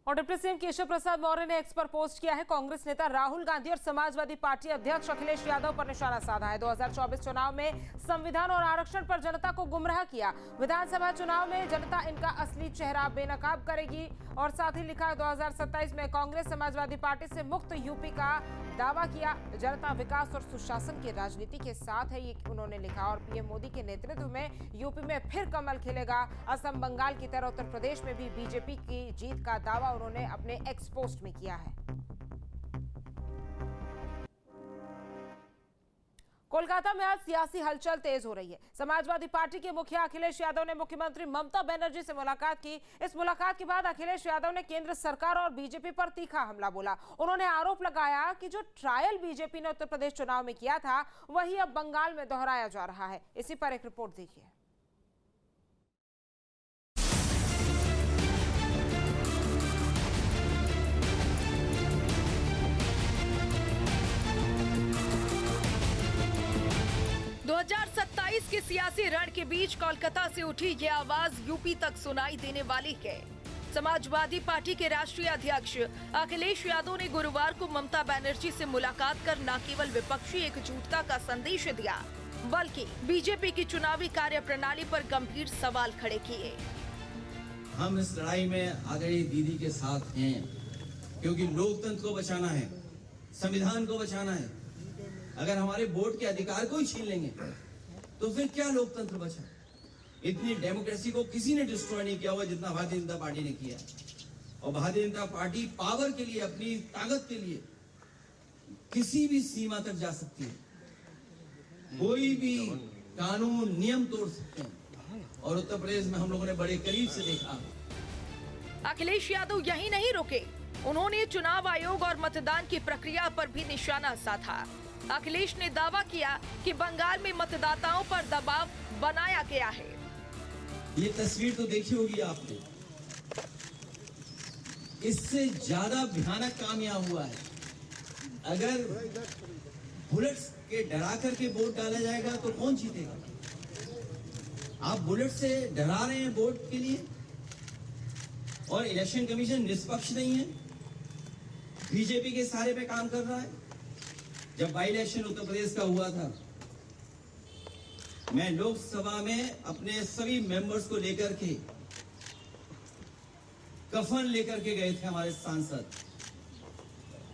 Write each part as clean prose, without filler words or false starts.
और deputy CM Keshav Prasad Maurya ने x पर पोस्ट किया है। कांग्रेस नेता राहुल गांधी और समाजवादी पार्टी अध्यक्ष अखिलेश यादव पर निशाना साधा है। 2024 चुनाव में संविधान और आरक्षण पर जनता को गुमराह किया। विधानसभा चुनाव में जनता इनका असली चेहरा बेनकाब करेगी। और साथ ही लिखा 2027 में कांग्रेस समाजवादी पार्टी से मुक्त यूपी का दावा किया। जनता विकास और सुशासन की राजनीति के साथ है, ये उन्होंने लिखा। और पीएम मोदी के नेतृत्व में यूपी में फिर कमल खिलेगा। असम, बंगाल की तरह उत्तर प्रदेश में भी बीजेपी की जीत का दावा उन्होंने अपने एक्स पोस्ट में किया है। कोलकाता में आज सियासी हलचल तेज हो रही है। समाजवादी पार्टी के मुखिया अखिलेश यादव ने मुख्यमंत्री ममता बनर्जी से मुलाकात की। इस मुलाकात के बाद अखिलेश यादव ने केंद्र सरकार और बीजेपी पर तीखा हमला बोला। उन्होंने आरोप लगाया कि जो ट्रायल बीजेपी ने उत्तर प्रदेश चुनाव में किया था, वही अब बंगाल में दोहराया जा रहा है। इसी पर एक रिपोर्ट देखिए। के सियासी रण के बीच कोलकाता से उठी ये आवाज यूपी तक सुनाई देने वाली है। समाजवादी पार्टी के राष्ट्रीय अध्यक्ष अखिलेश यादव ने गुरुवार को ममता बनर्जी से मुलाकात कर न केवल विपक्षी एकजुटता का संदेश दिया, बल्कि बीजेपी की चुनावी कार्यप्रणाली पर गंभीर सवाल खड़े किए। हम इस लड़ाई में आदरणीय दीदी के साथ हैं, क्योंकि लोकतंत्र को बचाना है, संविधान को बचाना है। अगर हमारे वोट के अधिकार को ही छीन लेंगे तो फिर क्या लोकतंत्र बचा? इतनी डेमोक्रेसी को किसी ने डिस्ट्रॉय नहीं किया हुआ जितना भारतीय जनता पार्टी ने किया। और भारतीय जनता पार्टी पावर के लिए, अपनी ताकत के लिए किसी भी सीमा तक जा सकती है। कोई भी कानून नियम तोड़ सकते हैं, और उत्तर प्रदेश में हम लोगों ने बड़े करीब से देखा। अखिलेश यादव यही नहीं रुके, उन्होंने चुनाव आयोग और मतदान की प्रक्रिया पर भी निशाना साधा। अखिलेश ने दावा किया कि बंगाल में मतदाताओं पर दबाव बनाया गया है। ये तस्वीर तो देखी होगी आपने, इससे ज्यादा भयानक काम यहाँ हुआ है। अगर बुलेट्स के डरा करके वोट डाला जाएगा तो कौन जीतेगा? आप बुलेट से डरा रहे हैं वोट के लिए, और इलेक्शन कमीशन निष्पक्ष नहीं है, बीजेपी के सहारे पे काम कर रहा है। जब बाई इलेक्शन उत्तर प्रदेश का हुआ था, मैं लोकसभा में अपने सभी मेंबर्स को लेकर के, कफन लेकर के गए थे हमारे सांसद,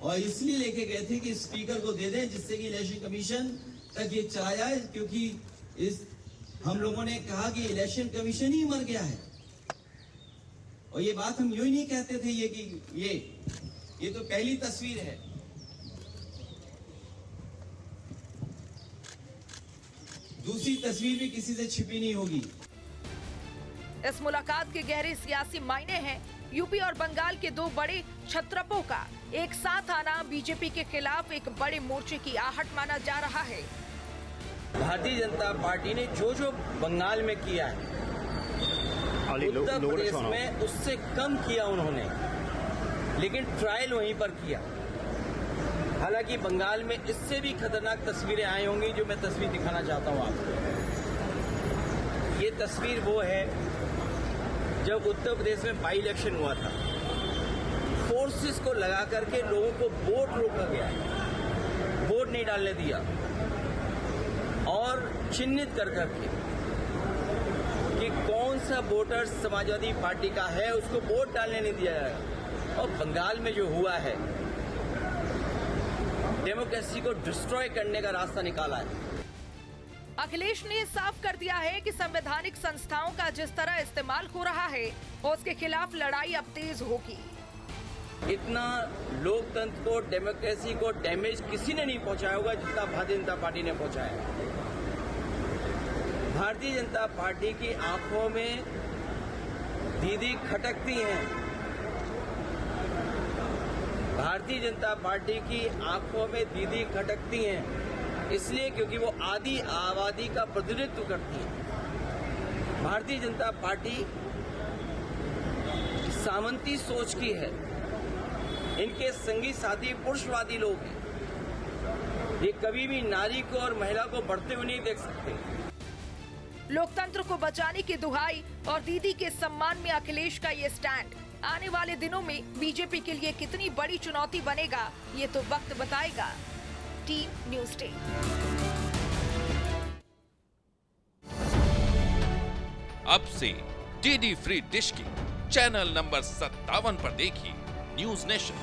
और इसलिए लेके गए थे कि स्पीकर को दे दें, जिससे कि इलेक्शन कमीशन तक ये चला जाए। क्योंकि हम लोगों ने कहा कि इलेक्शन कमीशन ही मर गया है। और ये बात हम यूं ही नहीं कहते थे, ये तो पहली तस्वीर है। दूसरी तस्वीर भी किसी से छिपी नहीं होगी। इस मुलाकात के गहरे सियासी मायने हैं। यूपी और बंगाल के दो बड़े छत्रपों का एक साथ आना बीजेपी के खिलाफ एक बड़े मोर्चे की आहट माना जा रहा है। भारतीय जनता पार्टी ने जो बंगाल में किया है, उत्तर प्रदेश में उससे कम किया उन्होंने, लेकिन ट्रायल वहीं पर किया। हालांकि बंगाल में इससे भी खतरनाक तस्वीरें आई होंगी, जो मैं तस्वीर दिखाना चाहता हूं आपको। ये तस्वीर वो है जब उत्तर प्रदेश में बाई इलेक्शन हुआ था। फोर्सेस को लगा करके लोगों को वोट रोका गया, वोट नहीं डालने दिया, और चिन्हित कर करके कि कौन सा वोटर समाजवादी पार्टी का है उसको वोट डालने नहीं दिया जाएगा। और बंगाल में जो हुआ है, डेमोक्रेसी को डिस्ट्रॉय करने का रास्ता निकाला है। अखिलेश ने साफ कर दिया है कि संवैधानिक संस्थाओं का जिस तरह इस्तेमाल हो रहा है, उसके खिलाफ लड़ाई अब तेज होगी। इतना लोकतंत्र को, डेमोक्रेसी को डैमेज किसी ने नहीं पहुंचाया होगा जितना भारतीय जनता पार्टी ने पहुंचाया। भारतीय जनता पार्टी की आंखों में दीदी खटकती हैं। भारतीय जनता पार्टी की आंखों में दीदी खटकती हैं, इसलिए क्योंकि वो आदि आबादी का प्रतिनिधित्व करती है। भारतीय जनता पार्टी सामंती सोच की है, इनके संगी साथी पुरुषवादी लोग हैं। ये कभी भी नारी को और महिला को बढ़ते हुए नहीं देख सकते। लोकतंत्र को बचाने की दुहाई और दीदी के सम्मान में अखिलेश का ये स्टैंड आने वाले दिनों में बीजेपी के लिए कितनी बड़ी चुनौती बनेगा, ये तो वक्त बताएगा। Team news day. अब से डीडी फ्री डिश की चैनल नंबर 57 पर देखिए न्यूज नेशन।